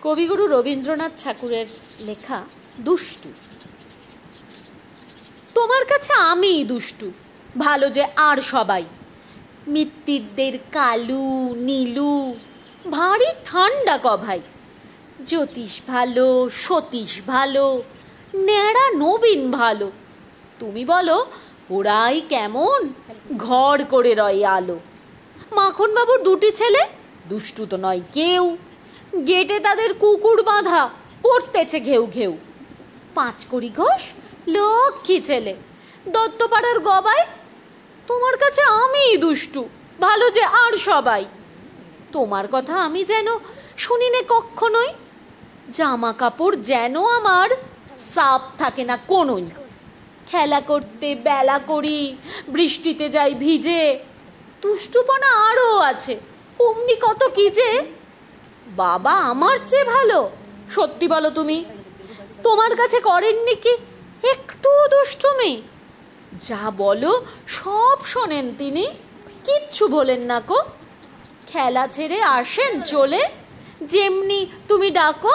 কবিগুরু রবীন্দ্রনাথ ঠাকুরের লেখা দুষ্টু। তোমার কাছে আমিই দুষ্টু, ভালো যে আর সবাই। মিত্তিরদের কালু নীলু ভারী ঠান্ডা ভাই। জ্যোতিষ ভালো, সতীশ ভালো, ন্যাড়া নবীন ভালো। তুমি বলো ওরাই কেমন, ঘর করে রয় আলো। মাখনবাবুর দুটি ছেলে দুষ্টু তো নয় কেউ, গেটে তাদের কুকুর বাঁধা পড়তেছে ঘেউ ঘেউ। পাঁচকড়ি ঘোষ লক্ষ্মী ছেলে, দত্তপাড়ার গবাই। তোমার কাছে আমিই দুষ্টু, ভালো যে আর সবাই। তোমার কথা আমি যেন শুনি নে কখনোই, জামা কাপড় যেন আমার সাফ থাকে না কোনোই। খেলা করতে বেলা করি, বৃষ্টিতে যাই ভিজে। দুষ্টুপনা আরও আছে, অমনি কত কি যে। বাবা আমার চেয়ে ভালো, সত্যি বলো তুমি, তোমার কাছে করেননি কি একটুও দুষ্টুমি? যা বলো সব শোনেন তিনি, কিচ্ছু বলেন না কো। খেলা ছেড়ে আসেন চলে, যেমনি তুমি ডাকো